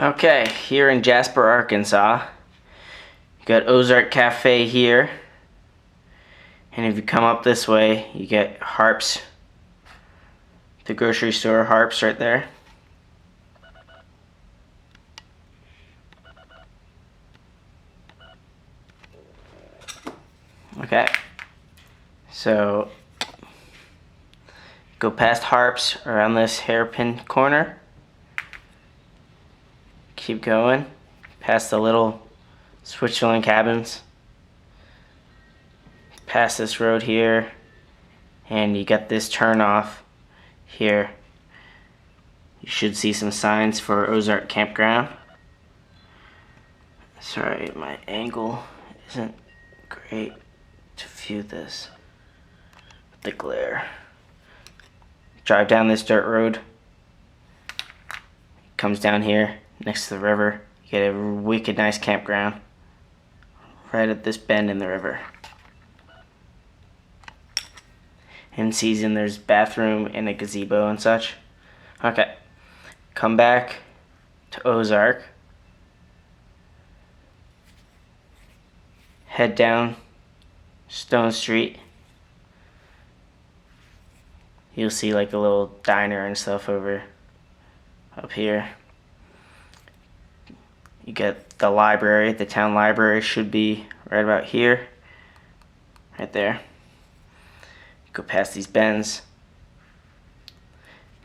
Okay, here in Jasper, Arkansas, you got Ozark Cafe here, and if you come up this way, you get Harps, the grocery store Harps right there. Okay, so go past Harps around this hairpin corner. Keep going past the little Switzerland cabins, past this road here, and you got this turn off here. You should see some signs for Ozark Campground. Sorry, my angle isn't great to view this with the glare. Drive down this dirt road. Comes down here next to the river. You get a wicked nice campground right at this bend in the river. In season, there's bathroom and a gazebo and such. Okay, come back to Ozark. Head down Stone Street. You'll see like a little diner and stuff over up here. You get the library. The town library should be right about here, right there. Go past these bends.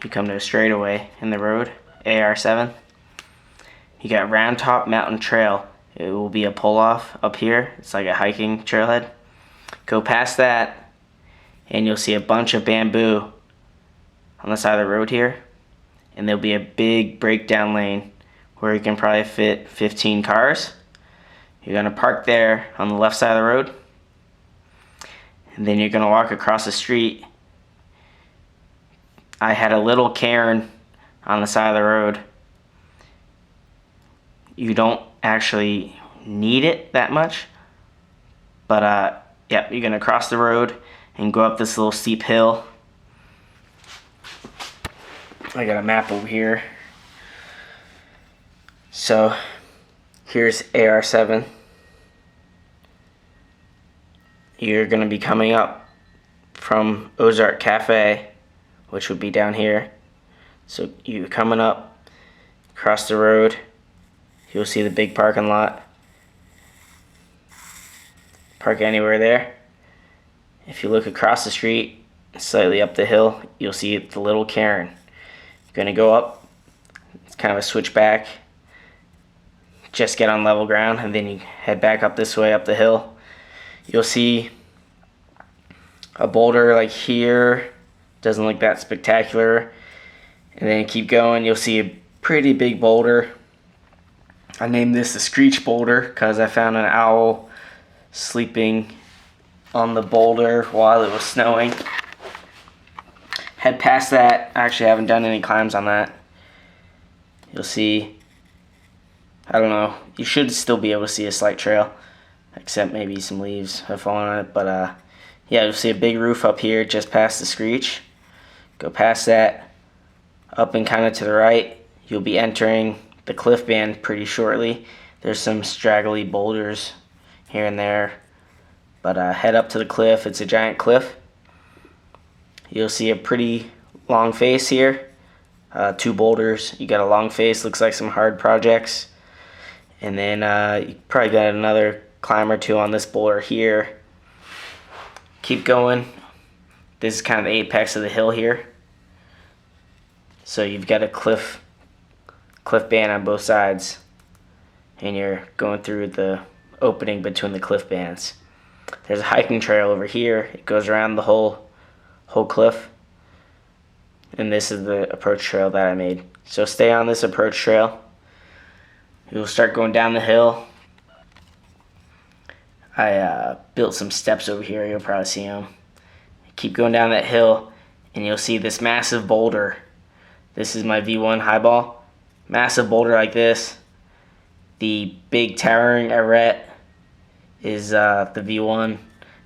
You come to a straightaway in the road, AR7. You got Round Top Mountain Trail. It will be a pull-off up here. It's like a hiking trailhead. Go past that, and you'll see a bunch of bamboo on the side of the road here. And there'll be a big breakdown lane where you can probably fit 15 cars. You're gonna park there on the left side of the road. And then you're gonna walk across the street. I had a little cairn on the side of the road. You don't actually need it that much, but yep, you're gonna cross the road and go up this little steep hill. I got a map over here. So here's AR7. You're gonna be coming up from Ozark Cafe, which would be down here. So you're coming up, across the road, you'll see the big parking lot. Park anywhere there. If you look across the street, slightly up the hill, you'll see the little cairn. You're gonna go up, it's kind of a switchback. Just get on level ground, and then you head back up this way, up the hill. You'll see a boulder like here. Doesn't look that spectacular. And then you keep going, you'll see a pretty big boulder. I named this the Screech Boulder because I found an owl sleeping on the boulder while it was snowing. Head past that. I actually haven't done any climbs on that. You'll see, I don't know, you should still be able to see a slight trail, except maybe some leaves have fallen on it. But yeah, you'll see a big roof up here just past the Screech. Go past that, up and kind of to the right, you'll be entering the cliff band pretty shortly. There's some straggly boulders here and there, but head up to the cliff. It's a giant cliff. You'll see a pretty long face here. 2 boulders. You got a long face, looks like some hard projects. And then you probably got another climb or 2 on this boulder here. Keep going. This is kind of the apex of the hill here. So you've got a cliff band on both sides, and you're going through the opening between the cliff bands. There's a hiking trail over here. It goes around the whole cliff, and this is the approach trail that I made. So stay on this approach trail. You'll start going down the hill. I built some steps over here. You'll probably see them. Keep going down that hill, and you'll see this massive boulder. This is my V1 highball. Massive boulder like this. The big towering arete is the V1.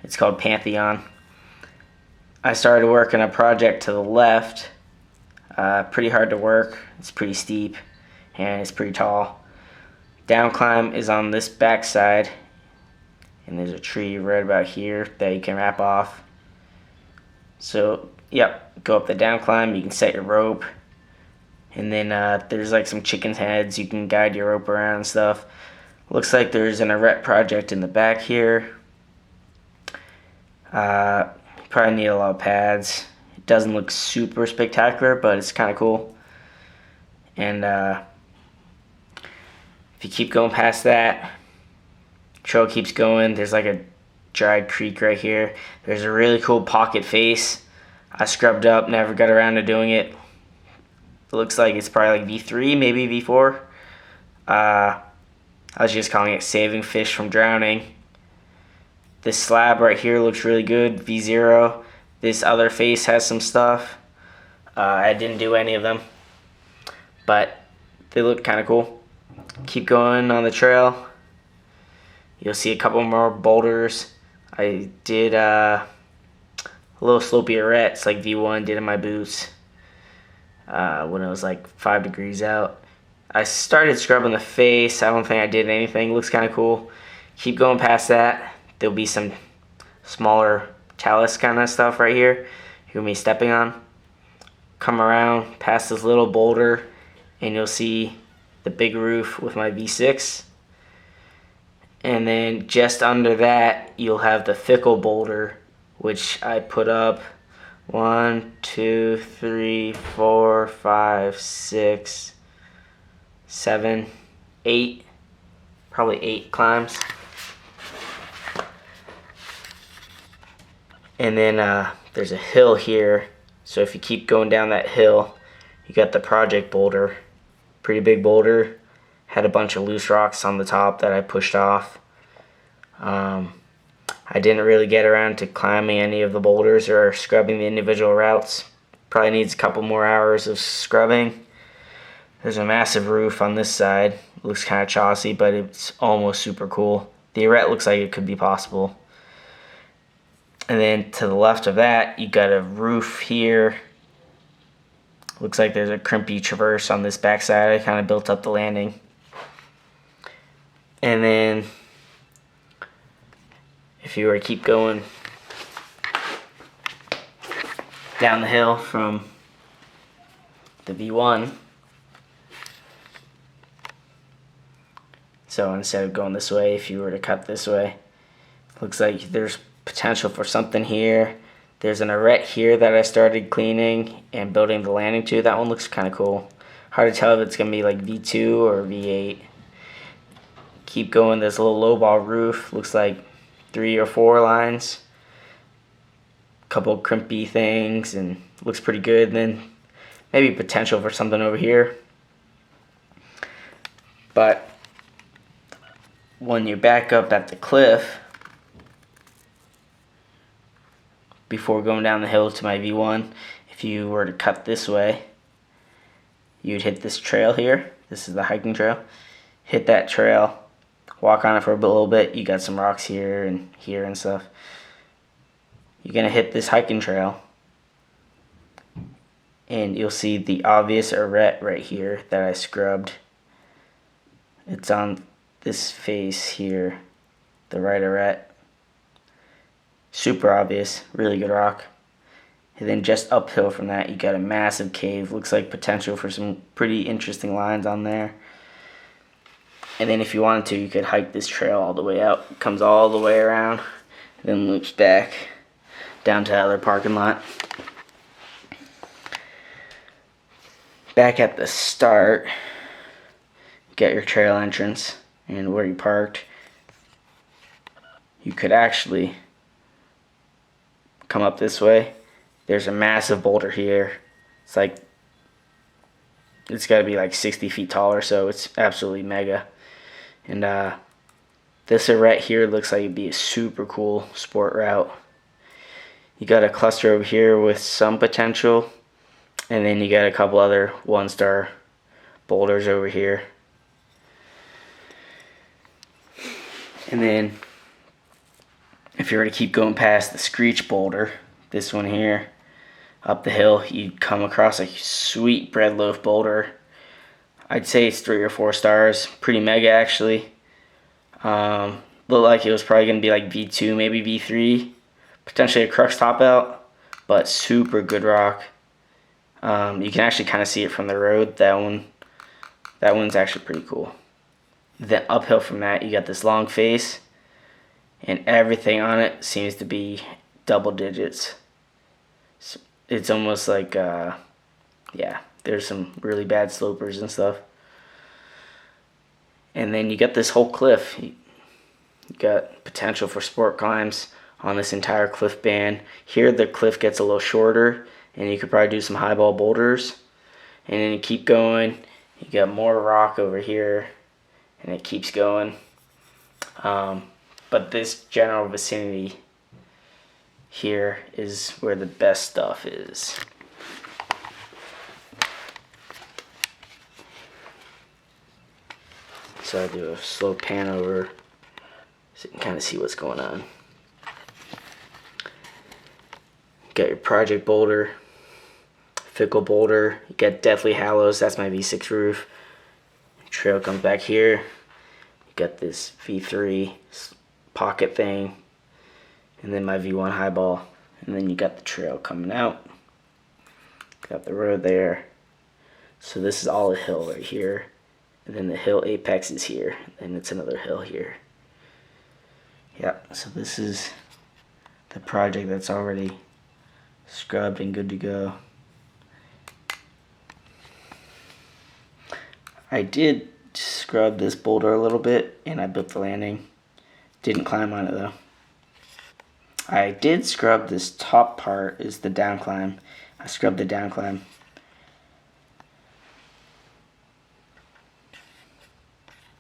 It's called Pantheon. I started working a project to the left. Pretty hard to work. It's pretty steep. and it's pretty tall. Down climb is on this back side, and there's a tree right about here that you can wrap off. So, yep, go up the down climb, you can set your rope, and then there's like some chicken heads, you can guide your rope around and stuff. Looks like there's an arete project in the back here. Probably need a lot of pads. It doesn't look super spectacular, but it's kind of cool. And if you keep going past that, trail keeps going. There's like a dried creek right here. There's a really cool pocket face. I scrubbed up, never got around to doing it. It looks like it's probably like V3, maybe V4. I was just calling it saving fish from drowning. This slab right here looks really good, V0. This other face has some stuff. I didn't do any of them, but they look kind of cool. Keep going on the trail. You'll see a couple more boulders. I did a little slopey aretes like V1 did in my boots when it was like 5 degrees out. I started scrubbing the face. I don't think I did anything. Looks kind of cool. Keep going past that. There'll be some smaller talus kind of stuff right here you're going to be stepping on. Come around past this little boulder and you'll see the big roof with my V6. And then just under that you'll have the fickle boulder, which I put up 1, 2, 3, 4, 5, 6, 7, 8, probably 8 climbs. And then there's a hill here, so if you keep going down that hill, you got the project boulder. Pretty big boulder. Had a bunch of loose rocks on the top that I pushed off. I didn't really get around to climbing any of the boulders or scrubbing the individual routes. Probably needs a couple more hours of scrubbing. There's a massive roof on this side. Looks kind of chossy, but it's almost super cool. The arete looks like it could be possible. And then to the left of that, you got a roof here. Looks like there's a crimpy traverse on this backside. I kind of built up the landing. And then if you were to keep going down the hill from the V1, so instead of going this way, if you were to cut this way, looks like there's potential for something here. There's an arete here that I started cleaning and building the landing to. That one looks kind of cool. Hard to tell if it's going to be like V2 or V8. Keep going, this little low ball roof. Looks like 3 or 4 lines. Couple crimpy things and looks pretty good. And then maybe potential for something over here. But when you back up at the cliff, before going down the hill to my V1, if you were to cut this way, you'd hit this trail here. This is the hiking trail. Hit that trail, walk on it for a little bit. You got some rocks here and stuff. You're gonna hit this hiking trail and you'll see the obvious arete right here that I scrubbed. It's on this face here, the right arete. Super obvious, really good rock. And then just uphill from that, you got a massive cave. Looks like potential for some pretty interesting lines on there. And then if you wanted to, you could hike this trail all the way out. It comes all the way around, then loops back down to the other parking lot. Back at the start, you got your trail entrance and where you parked. You could actually come up this way. There's a massive boulder here. It's got to be like 60 feet tall or so. It's absolutely mega. And this arete here looks like it'd be a super cool sport route. You got a cluster over here with some potential, and then you got a couple other 1-star boulders over here. And then if you were to keep going past the Screech boulder, this one here, up the hill, you'd come across a sweet bread loaf boulder. I'd say it's 3 or 4 stars. Pretty mega, actually. Looked like it was probably going to be like V2, maybe V3. Potentially a crux top out, but super good rock. You can actually kind of see it from the road. That one's actually pretty cool. Then uphill from that, you got this long face, and everything on it seems to be double digits. It's almost like, yeah, there's some really bad slopers and stuff. And then you got this whole cliff. You got potential for sport climbs on this entire cliff band. Here the cliff gets a little shorter, and you could probably do some highball boulders. And then you keep going, you got more rock over here, and it keeps going. But this general vicinity here is where the best stuff is. So I do a slow pan over so you can kind of see what's going on. You got your project boulder, fickle boulder, you got Deathly Hallows, that's my V6 roof. Trail comes back here. You got this V3 pocket thing, and then my V1 highball, and then you got the trail coming out. Got the road there. So this is all a hill right here, and then the hill apex is here, and it's another hill here. Yep, so this is the project that's already scrubbed and good to go. I did scrub this boulder a little bit, and I built the landing. Didn't climb on it though. I did scrub this top part, is the down climb. I scrubbed the down climb.